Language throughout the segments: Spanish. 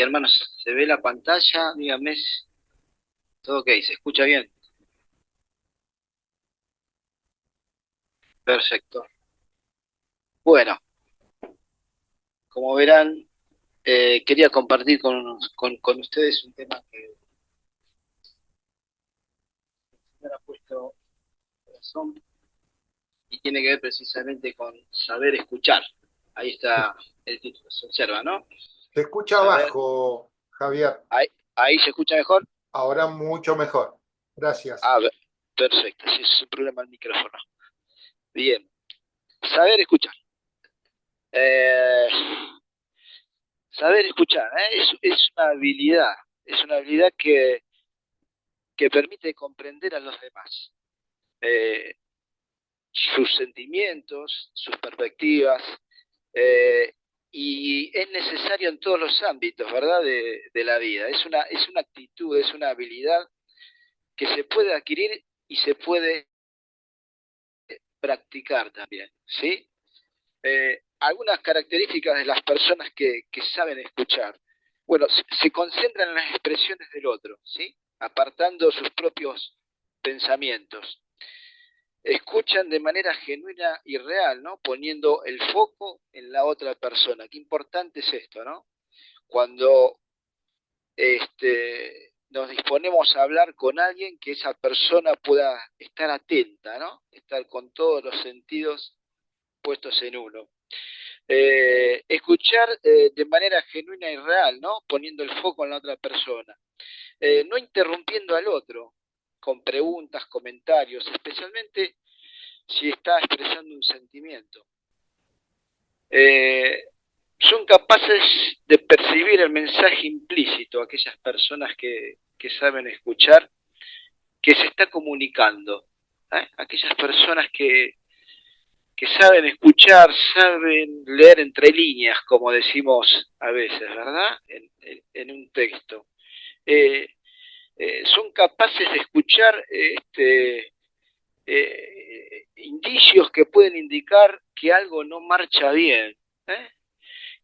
hermanos, ¿se ve la pantalla? Dígame, todo ok, ¿se escucha bien? Perfecto. Bueno, como verán, quería compartir con ustedes un tema que me ha puesto corazón y tiene que ver precisamente con saber escuchar. Ahí está el título, se observa, ¿no? Se escucha Saber, bajo, Javier. ahí se escucha mejor. Ahora mucho mejor. Gracias. Ah, perfecto, si es un problema el micrófono. Bien, saber escuchar. Eh, Saber escuchar, es una habilidad que permite comprender a los demás, eh, sus sentimientos, sus perspectivas, eh, y es necesario en todos los ámbitos, ¿verdad?, de la vida. Es una actitud, es una habilidad que se puede adquirir y se puede practicar también, ¿sí? Algunas características de las personas que saben escuchar. Bueno, se concentran en las expresiones del otro, ¿sí? Apartando sus propios pensamientos. Escuchan de manera genuina y real, ¿no? Poniendo el foco en la otra persona. Qué importante es esto, ¿no? Cuando nos disponemos a hablar con alguien, que esa persona pueda estar atenta, ¿no? Estar con todos los sentidos puestos en uno. Escuchar de manera genuina y real, ¿no? Poniendo el foco en la otra persona. No interrumpiendo al otro con preguntas, comentarios, especialmente si está expresando un sentimiento. Eh, Son capaces de percibir el mensaje implícito, aquellas personas que saben escuchar, que se está comunicando. Aquellas personas que saben escuchar, saben leer entre líneas, como decimos a veces, ¿verdad? En un texto. Eh, Son capaces de escuchar indicios que pueden indicar que algo no marcha bien, ¿eh?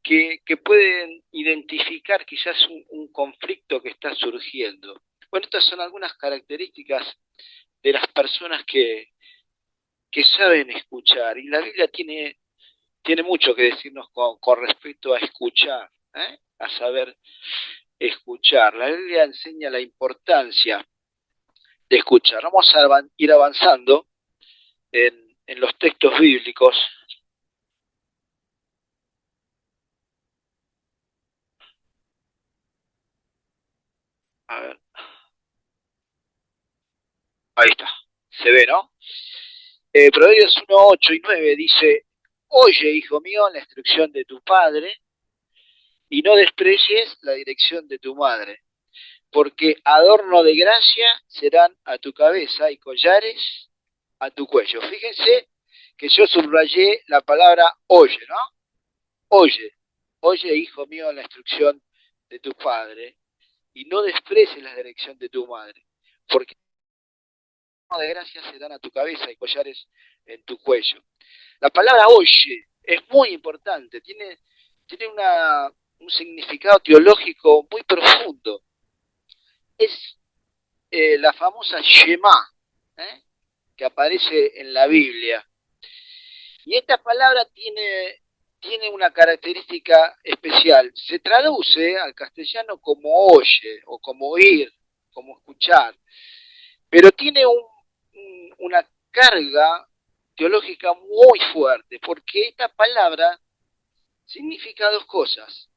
Que pueden identificar quizás un conflicto que está surgiendo. Bueno, estas son algunas características de las personas que saben escuchar. Y la Biblia tiene mucho que decirnos con respecto a escuchar, a saber escuchar. La Biblia enseña la importancia de escuchar. Vamos a ir avanzando en los textos bíblicos. A ver, ahí está. Se ve, ¿no? Proverbios 1, 8 y 9 dice, oye, hijo mío, la instrucción de tu padre y no desprecies la dirección de tu madre, porque adorno de gracia serán a tu cabeza y collares a tu cuello. Fíjense que yo subrayé la palabra oye, ¿no? Oye, oye, hijo mío, la instrucción de tu padre y no desprecies la dirección de tu madre, porque adorno de gracia serán a tu cabeza y collares en tu cuello. La palabra oye es muy importante, tiene un significado teológico muy profundo. Es la famosa Shema, ¿eh? Que aparece en la Biblia. Y esta palabra tiene una característica especial. Se traduce al castellano como oye o como oír, como escuchar, pero tiene una carga teológica muy fuerte, porque esta palabra significa dos cosas.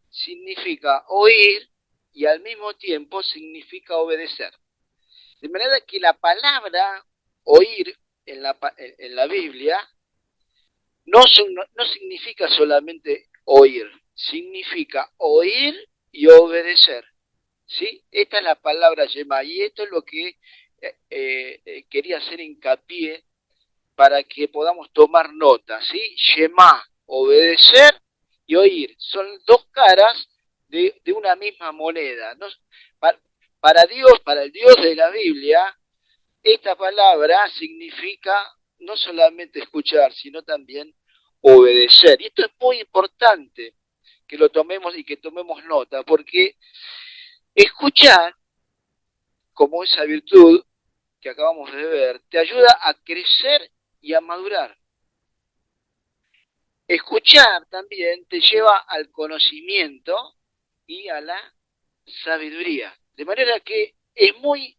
Significa oír y al mismo tiempo significa obedecer. De manera que la palabra oír en la Biblia no significa solamente oír, significa oír y obedecer. ¿Sí? Esta es la palabra Yema y esto es lo que quería hacer hincapié para que podamos tomar nota. ¿Sí? Yema, obedecer y oír. Son dos caras de una misma moneda. ¿No? Para, para Dios, para el Dios de la Biblia, esta palabra significa no solamente escuchar, sino también obedecer. Y esto es muy importante, que lo tomemos y que tomemos nota, porque escuchar, como esa virtud que acabamos de ver, te ayuda a crecer y a madurar. Escuchar también te lleva al conocimiento y a la sabiduría. De manera que es muy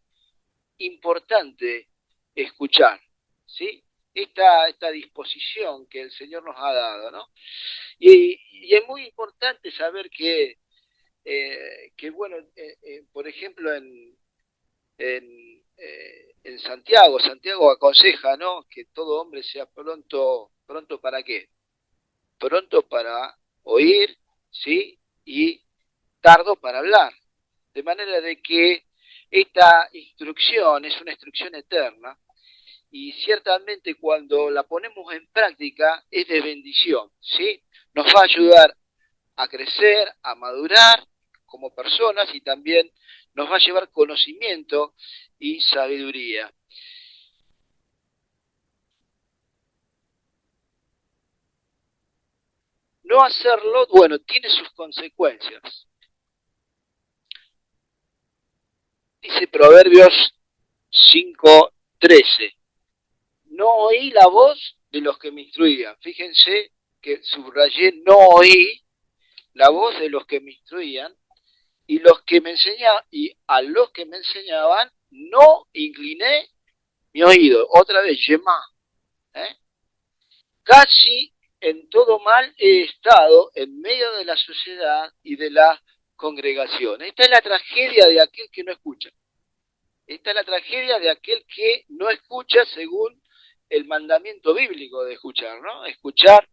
importante escuchar, ¿sí? Esta disposición que el Señor nos ha dado, ¿no? Y es muy importante saber que bueno, por ejemplo, en Santiago aconseja, ¿no? Que todo hombre sea pronto ¿para qué? Pronto para oír, ¿sí? Y tardo para hablar. De manera de que esta instrucción es una instrucción eterna y ciertamente cuando la ponemos en práctica es de bendición, ¿sí? Nos va a ayudar a crecer, a madurar como personas y también nos va a llevar conocimiento y sabiduría. No hacerlo, bueno, tiene sus consecuencias. Dice Proverbios 5:13. No oí la voz de los que me instruían. Fíjense que subrayé, no oí la voz de los que me instruían y los que me enseñaban, y a los que me enseñaban no incliné mi oído. Otra vez, Yemá. ¿eh? Casi en todo mal he estado en medio de la sociedad y de la congregación. Esta es la tragedia de aquel que no escucha. Esta es la tragedia de aquel que no escucha según el mandamiento bíblico de escuchar, ¿no? Escuchar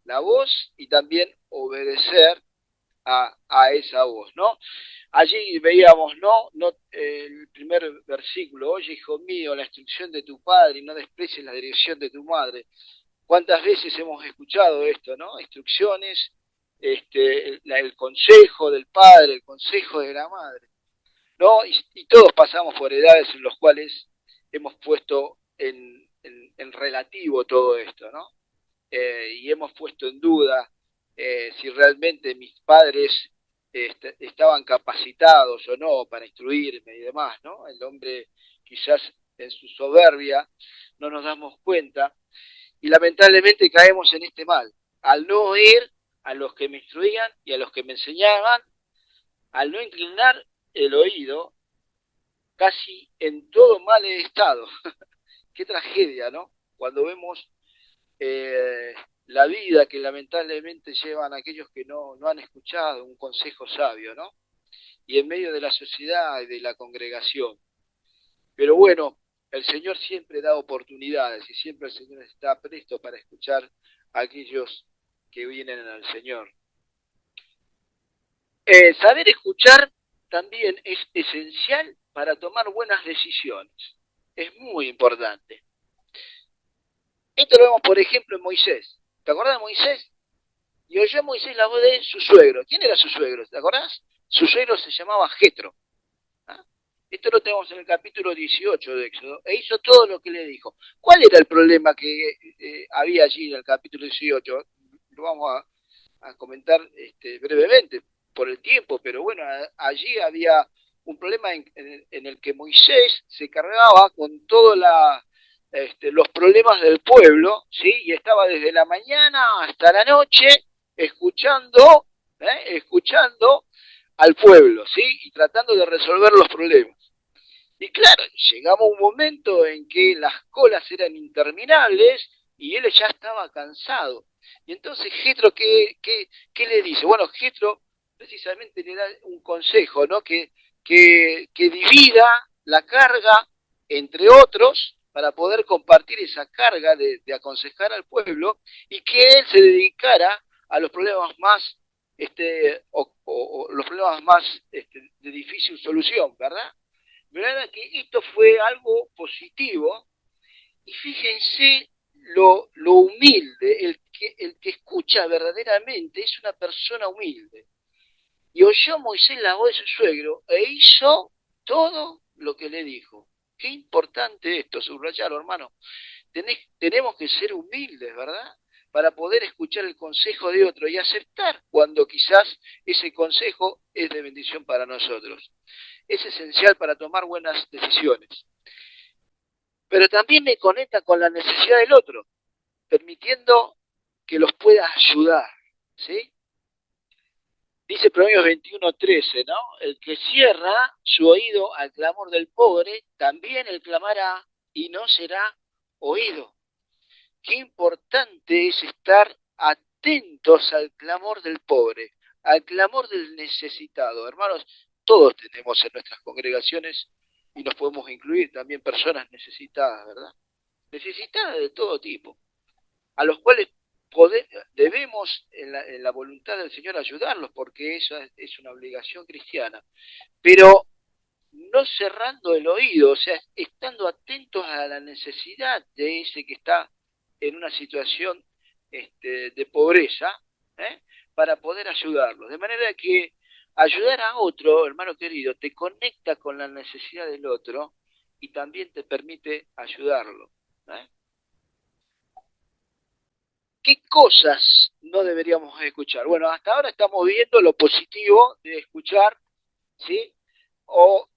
la voz y también obedecer a esa voz, ¿no? Allí veíamos, ¿no? El primer versículo, oye, hijo mío, la instrucción de tu padre y no desprecies la dirección de tu madre. ¿Cuántas veces hemos escuchado esto, ¿no? Instrucciones, el consejo del padre, el consejo de la madre, ¿no? Y todos pasamos por edades en las cuales hemos puesto en relativo todo esto, ¿no? Y hemos puesto en duda si realmente mis padres estaban capacitados o no para instruirme y demás, ¿no? El hombre quizás en su soberbia no nos damos cuenta y lamentablemente caemos en este mal. Al no oír a los que me instruían y a los que me enseñaban, al no inclinar el oído, casi en todo mal he estado. Qué tragedia, ¿no? Cuando vemos eh, la vida que lamentablemente llevan aquellos que no han escuchado un consejo sabio, ¿no? Y en medio de la sociedad y de la congregación. Pero bueno, el Señor siempre da oportunidades y siempre el Señor está presto para escuchar a aquellos que vienen al Señor. Saber escuchar también es esencial para tomar buenas decisiones. Es muy importante. Esto lo vemos, por ejemplo, en Moisés. ¿Te acordás de Moisés? Y oyó Moisés la voz de su suegro. ¿Quién era su suegro? ¿Te acordás? Su suegro se llamaba Jetro. ¿Ah? Esto lo tenemos en el capítulo 18 de Éxodo. E hizo todo lo que le dijo. ¿Cuál era el problema que había allí en el capítulo 18? Lo vamos a comentar brevemente por el tiempo, pero bueno, allí había un problema en el que Moisés se cargaba con todos los problemas del pueblo, ¿sí? Y estaba desde la mañana hasta la noche escuchando al pueblo, ¿sí? Y tratando de resolver los problemas. Y claro, llegaba un momento en que las colas eran interminables y él ya estaba cansado. Y entonces Jetro, ¿qué le dice? Bueno, Jetro precisamente le da un consejo, ¿no? Que divida la carga entre otros para poder compartir esa carga de aconsejar al pueblo y que él se dedicara a los problemas más, o los problemas más de difícil solución, ¿verdad? ¿Verdad que esto fue algo positivo? Y fíjense lo humilde, el que escucha verdaderamente es una persona humilde. Y oyó Moisés la voz de su suegro e hizo todo lo que le dijo. Qué importante esto, subrayarlo, hermano. Tenemos que ser humildes, ¿verdad? para poder escuchar el consejo de otro y aceptar cuando quizás ese consejo es de bendición para nosotros. Es esencial para tomar buenas decisiones. Pero también me conecta con la necesidad del otro, permitiendo que los pueda ayudar, ¿sí? Dice Proverbios 21:13, ¿no? El que cierra su oído al clamor del pobre, también él clamará y no será oído. Qué importante es estar atentos al clamor del pobre, al clamor del necesitado. Hermanos, todos tenemos en nuestras congregaciones, y nos podemos incluir también personas necesitadas, ¿verdad? Necesitadas de todo tipo, a los cuales debemos en la voluntad del Señor ayudarlos, porque eso es una obligación cristiana, pero no cerrando el oído, o sea, estando atentos a la necesidad de ese que está en una situación de pobreza, ¿eh? Para poder ayudarlo. De manera que ayudar a otro, hermano querido, te conecta con la necesidad del otro y también te permite ayudarlo. ¿Eh? ¿Qué cosas no deberíamos escuchar? Bueno, hasta ahora estamos viendo lo positivo de escuchar, ¿sí? O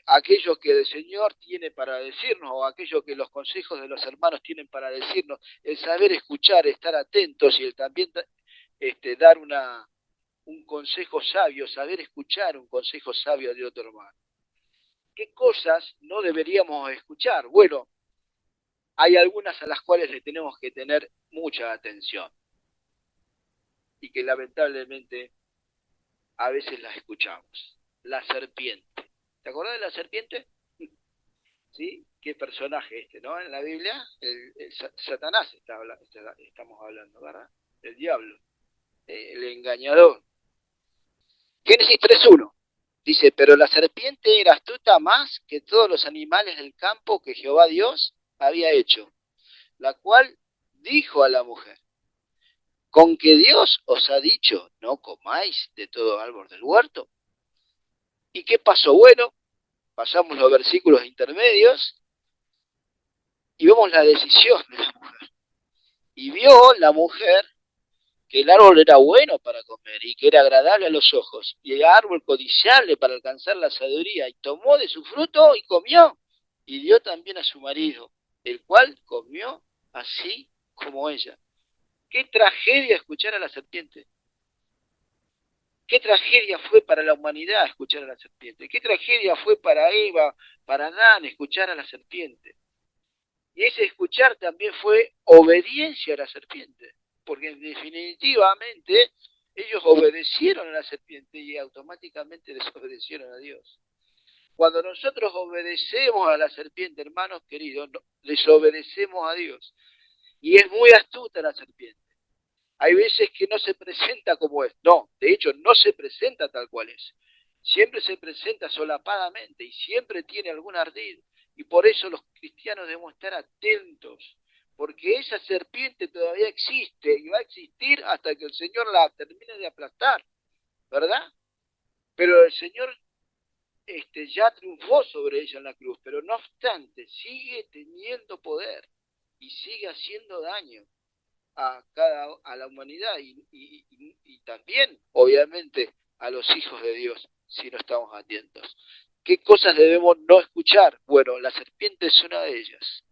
aquello que el Señor tiene para decirnos, o aquello que los consejos de los hermanos tienen para decirnos, el saber escuchar, estar atentos y el también dar un consejo sabio, saber escuchar un consejo sabio de otro hermano. ¿Qué cosas no deberíamos escuchar? Bueno, hay algunas a las cuales le tenemos que tener mucha atención y que lamentablemente a veces las escuchamos. La serpiente. ¿Te acordás de la serpiente? ¿Sí? ¿Qué personaje ¿no? En la Biblia, el Satanás estamos hablando, ¿verdad? El diablo, el engañador. Génesis 3:1 dice, pero la serpiente era astuta más que todos los animales del campo que Jehová Dios había hecho, la cual dijo a la mujer, con que Dios os ha dicho, no comáis de todo árbol del huerto. ¿Y qué pasó? Bueno, pasamos los versículos intermedios y vemos la decisión de la mujer. Y vio la mujer que el árbol era bueno para comer y que era agradable a los ojos, y el árbol codiciable para alcanzar la sabiduría, y tomó de su fruto y comió, y dio también a su marido, el cual comió así como ella. Qué tragedia escuchar a la serpiente. Qué tragedia fue para la humanidad escuchar a la serpiente. Qué tragedia fue para Eva, para Adán, escuchar a la serpiente. Y ese escuchar también fue obediencia a la serpiente, porque definitivamente ellos obedecieron a la serpiente y automáticamente desobedecieron a Dios. Cuando nosotros obedecemos a la serpiente, hermanos queridos, desobedecemos a Dios. Y es muy astuta la serpiente. Hay veces que no se presenta como es. No, de hecho no se presenta tal cual es. Siempre se presenta solapadamente y siempre tiene algún ardid. Y por eso los cristianos debemos estar atentos, porque esa serpiente todavía existe y va a existir hasta que el Señor la termine de aplastar, ¿verdad? Pero el Señor ya triunfó sobre ella en la cruz, pero no obstante sigue teniendo poder y sigue haciendo daño a la humanidad y también, obviamente, a los hijos de Dios, si no estamos atentos. ¿Qué cosas debemos no escuchar? Bueno, la serpiente es una de ellas.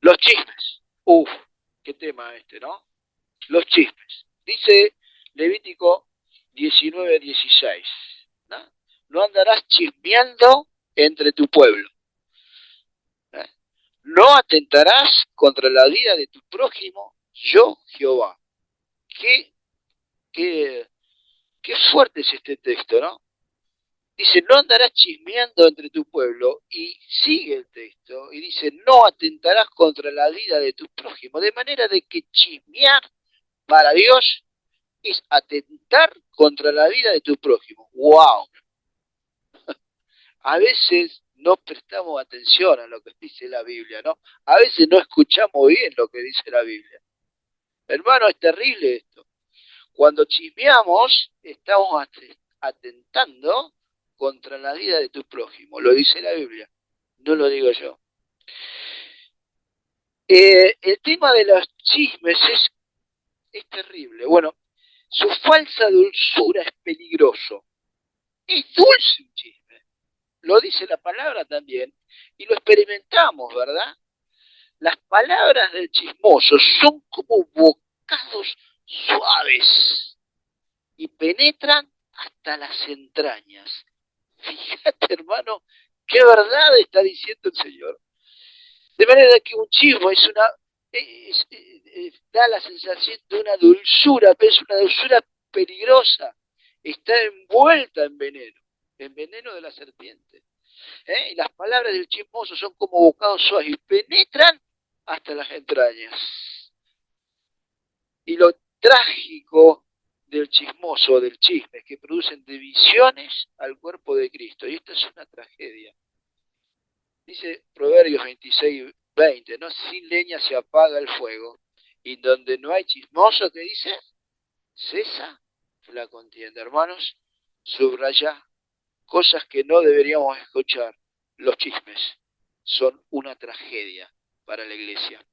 Los chismes. Uf, qué tema ¿no? Los chismes. Dice Levítico 19:16, ¿no? No andarás chismeando entre tu pueblo. ¿Eh? No atentarás contra la vida de tu prójimo, yo Jehová. Qué, qué, qué fuerte es este texto, ¿no? Dice, no andarás chismeando entre tu pueblo, y sigue el texto, y dice, no atentarás contra la vida de tu prójimo, de manera de que chismear para Dios es atentar contra la vida de tu prójimo. ¡Wow! A veces no prestamos atención a lo que dice la Biblia, ¿no? A veces no escuchamos bien lo que dice la Biblia. Hermano, es terrible esto. Cuando chismeamos, estamos atentando contra la vida de tu prójimo. Lo dice la Biblia, no lo digo yo. El tema de los chismes es terrible. Bueno, su falsa dulzura es peligroso. Es dulce un chisme. Lo dice la palabra también. Y lo experimentamos, ¿verdad? Las palabras del chismoso son como bocados suaves y penetran hasta las entrañas. Fíjate, hermano, qué verdad está diciendo el Señor. De manera que un chisme es una da la sensación de una dulzura, pero es una dulzura peligrosa. Está envuelta en veneno de la serpiente. Y las palabras del chismoso son como bocados suaves y penetran hasta las entrañas. Y lo trágico del chismoso, del chisme, es que producen divisiones al cuerpo de Cristo. Y esto es una tragedia. Dice Proverbios 26:20, ¿no? Sin leña se apaga el fuego. Y donde no hay chismoso, ¿qué dice? Cesa la contienda. Hermanos, subraya cosas que no deberíamos escuchar. Los chismes son una tragedia para la iglesia.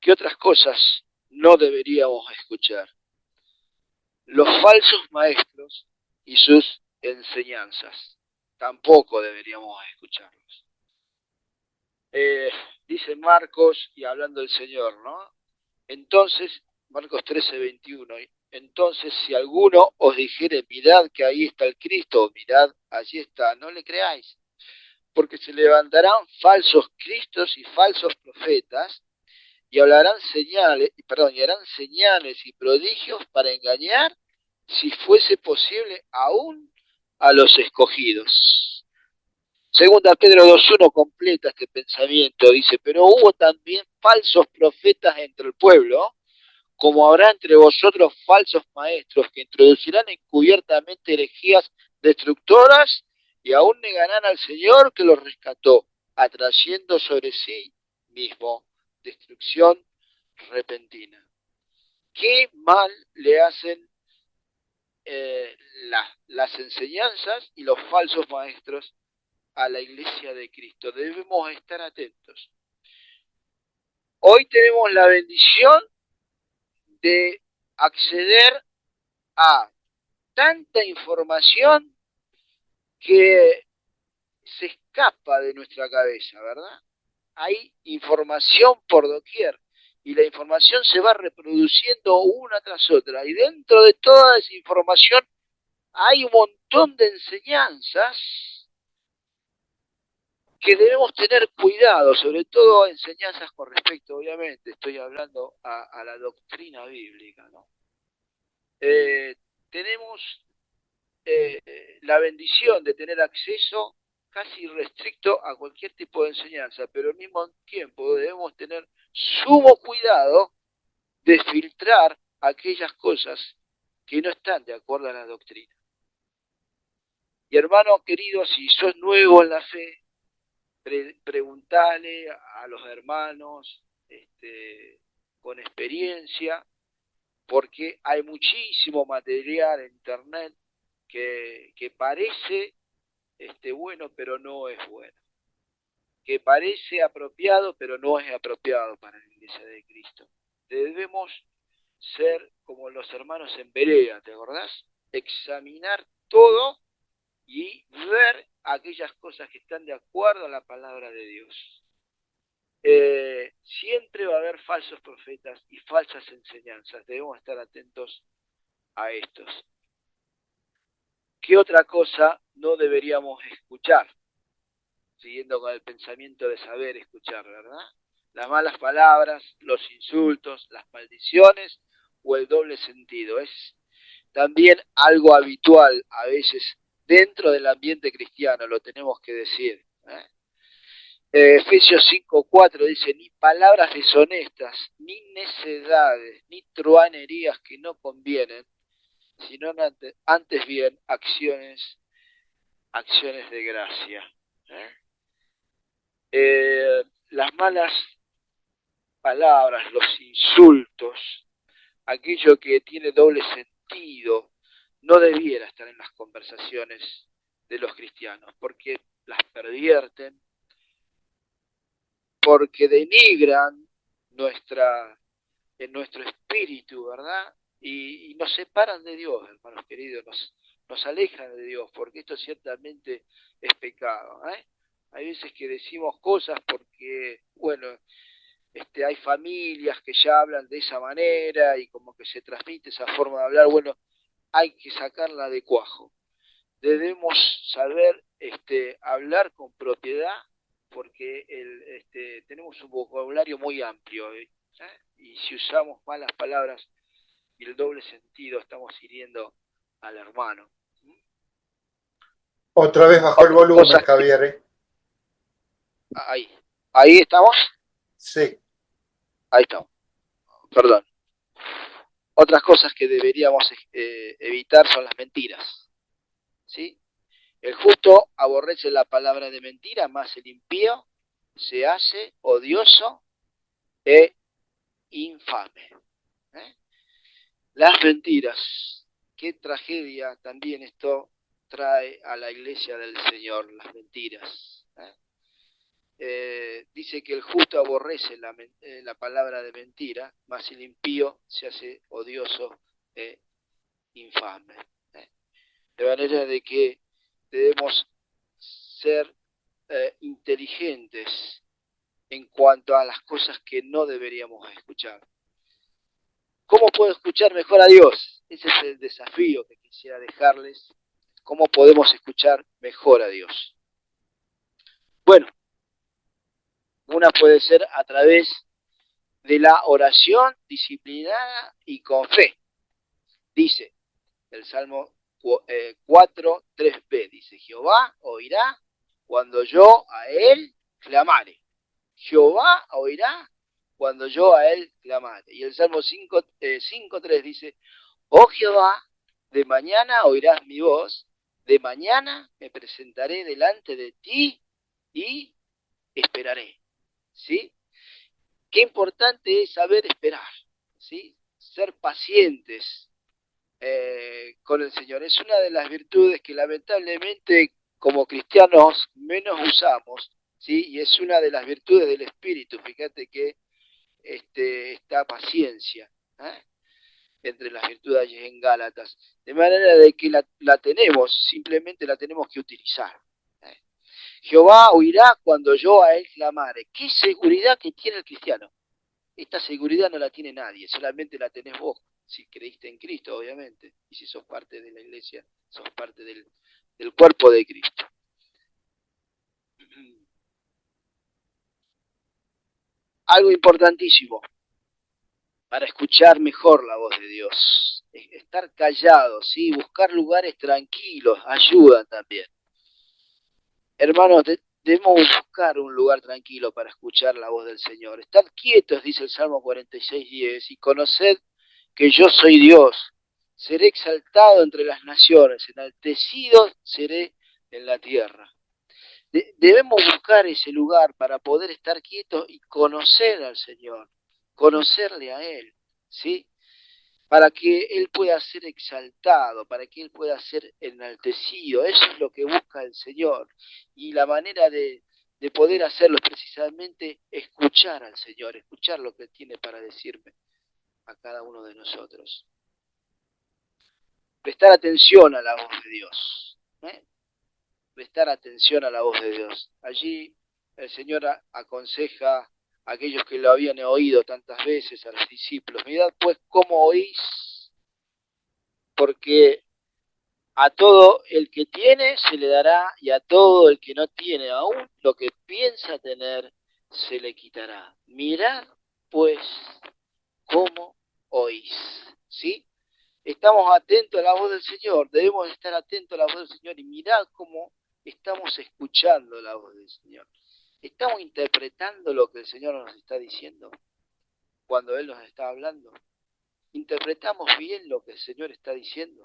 ¿Qué otras cosas no deberíamos escuchar? Los falsos maestros y sus enseñanzas. Tampoco deberíamos escucharlos. Dice Marcos, y hablando del Señor, ¿no? Entonces, Marcos 13:21, entonces si alguno os dijere, mirad que ahí está el Cristo, o mirad, allí está, no le creáis, porque se levantarán falsos cristos y falsos profetas, y hablarán señales, y harán señales y prodigios para engañar, si fuese posible, aún a los escogidos. Segunda Pedro 2:1 completa este pensamiento, dice, pero hubo también falsos profetas entre el pueblo, como habrá entre vosotros falsos maestros que introducirán encubiertamente herejías destructoras y aún negarán al Señor que los rescató, atrayendo sobre sí mismo destrucción repentina. ¿Qué mal le hacen las enseñanzas y los falsos maestros a la iglesia de Cristo? Debemos estar atentos. Hoy tenemos la bendición de acceder a tanta información que se escapa de nuestra cabeza, ¿verdad? Hay información por doquier y la información se va reproduciendo una tras otra y dentro de toda esa información hay un montón de enseñanzas que debemos tener cuidado, sobre todo enseñanzas con respecto, obviamente, estoy hablando a la doctrina bíblica, ¿no? Tenemos la bendición de tener acceso casi irrestricto a cualquier tipo de enseñanza, pero al mismo tiempo debemos tener sumo cuidado de filtrar aquellas cosas que no están de acuerdo a la doctrina. Y hermano querido, si sos nuevo en la fe, preguntale a los hermanos con experiencia, porque hay muchísimo material en internet que parece bueno, pero no es bueno. Que parece apropiado, pero no es apropiado para la iglesia de Cristo. Debemos ser como los hermanos en Berea, ¿te acordás? Examinar todo y ver aquellas cosas que están de acuerdo a la palabra de Dios. Siempre va a haber falsos profetas y falsas enseñanzas. Debemos estar atentos a estos. ¿Qué otra cosa no deberíamos escuchar? Siguiendo con el pensamiento de saber escuchar, ¿verdad? Las malas palabras, los insultos, las maldiciones o el doble sentido. Es también algo habitual a veces dentro del ambiente cristiano, lo tenemos que decir. Efesios 5:4 dice, ni palabras deshonestas, ni necedades, ni truanerías que no convienen, sino antes bien acciones de gracia. Las malas palabras, los insultos, aquello que tiene doble sentido, no debiera estar en las conversaciones de los cristianos, porque las pervierten, porque denigran en nuestro espíritu, ¿verdad? Y nos separan de Dios, hermanos queridos, nos alejan de Dios, porque esto ciertamente es pecado. Hay veces que decimos cosas porque, bueno, hay familias que ya hablan de esa manera y como que se transmite esa forma de hablar. Bueno, hay que sacarla de cuajo. Debemos saber hablar con propiedad porque tenemos un vocabulario muy amplio, y si usamos malas palabras y el doble sentido estamos hiriendo al hermano. Otra vez bajó el volumen, Javier. Ahí estamos. Sí. Ahí estamos. Perdón. Otras cosas que deberíamos evitar son las mentiras. ¿Sí? El justo aborrece la palabra de mentira, más el impío se hace odioso e infame. Las mentiras. Qué tragedia también esto trae a la iglesia del Señor, las mentiras. Dice que el justo aborrece la palabra de mentira, mas el impío se hace odioso e infame. De manera de que debemos ser inteligentes en cuanto a las cosas que no deberíamos escuchar. ¿Cómo puedo escuchar mejor a Dios? Ese es el desafío que quisiera dejarles. ¿Cómo podemos escuchar mejor a Dios? Bueno, una puede ser a través de la oración disciplinada y con fe. Dice el Salmo 4, 3b, dice, Jehová oirá cuando yo a él clamare. Jehová oirá cuando yo a él clamare. Y el Salmo 5, 3 dice, oh Jehová, de mañana oirás mi voz, de mañana me presentaré delante de ti y esperaré. ¿Sí? Qué importante es saber esperar, ¿sí? Ser pacientes con el Señor. Es una de las virtudes que lamentablemente como cristianos menos usamos, ¿sí? Y es una de las virtudes del Espíritu. Fíjate que está paciencia, entre las virtudes en Gálatas. De manera de que la tenemos, simplemente la tenemos que utilizar. Jehová oirá cuando yo a él clamare. ¿Qué seguridad que tiene el cristiano? Esta seguridad no la tiene nadie, solamente la tenés vos, si creíste en Cristo, obviamente, y si sos parte de la iglesia, sos parte del cuerpo de Cristo. Algo importantísimo para escuchar mejor la voz de Dios, estar callados, ¿sí? Buscar lugares tranquilos, ayuda también. Hermanos, debemos buscar un lugar tranquilo para escuchar la voz del Señor. Estad quietos, dice el Salmo 46:10, y conoced que yo soy Dios. Seré exaltado entre las naciones, enaltecido seré en la tierra. Debemos buscar ese lugar para poder estar quietos y conocer al Señor, conocerle a Él, ¿sí? Para que Él pueda ser exaltado, para que Él pueda ser enaltecido. Eso es lo que busca el Señor. Y la manera de poder hacerlo es precisamente escuchar al Señor, escuchar lo que tiene para decirme a cada uno de nosotros. Prestar atención a la voz de Dios. Prestar atención a la voz de Dios. Allí el Señor aconseja a aquellos que lo habían oído tantas veces, a los discípulos, mirad pues cómo oís, porque a todo el que tiene se le dará, y a todo el que no tiene aún lo que piensa tener se le quitará. Mirad pues cómo oís. ¿Sí? Estamos atentos a la voz del Señor, debemos estar atentos a la voz del Señor y mirad cómo estamos escuchando la voz del Señor. ¿Estamos interpretando lo que el Señor nos está diciendo cuando Él nos está hablando? ¿Interpretamos bien lo que el Señor está diciendo?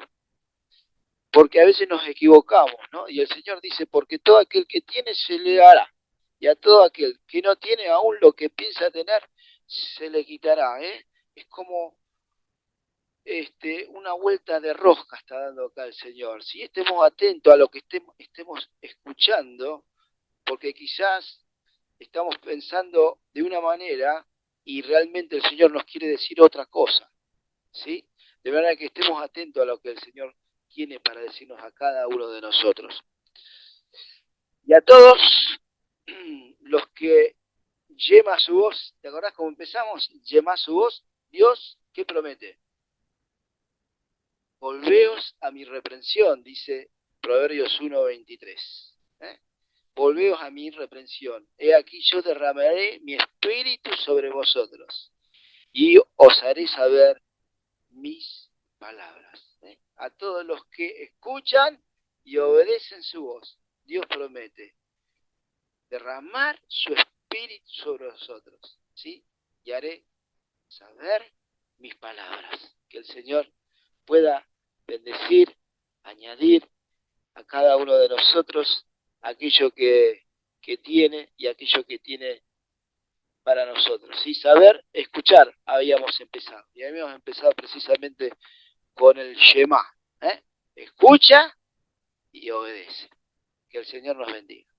Porque a veces nos equivocamos, ¿no? Y el Señor dice, porque todo aquel que tiene se le dará, y a todo aquel que no tiene aún lo que piensa tener, se le quitará, Es como una vuelta de rosca está dando acá el Señor. Si estemos atentos a lo que estemos escuchando, porque quizás estamos pensando de una manera y realmente el Señor nos quiere decir otra cosa, ¿sí? De manera que estemos atentos a lo que el Señor tiene para decirnos a cada uno de nosotros. Y a todos los que yema su voz, ¿te acordás cómo empezamos? Yema su voz, Dios, ¿qué promete? Volveos a mi reprensión, dice Proverbios 1:23. Volveos a mi reprensión. He aquí yo derramaré mi espíritu sobre vosotros y os haré saber mis palabras. A todos los que escuchan y obedecen su voz, Dios promete derramar su espíritu sobre vosotros, ¿sí? Y haré saber mis palabras. Que el Señor pueda bendecir, añadir a cada uno de nosotros aquello que tiene y aquello que tiene para nosotros. ¿Sí? Saber escuchar habíamos empezado. Y habíamos empezado precisamente con el Shema. Escucha y obedece. Que el Señor nos bendiga.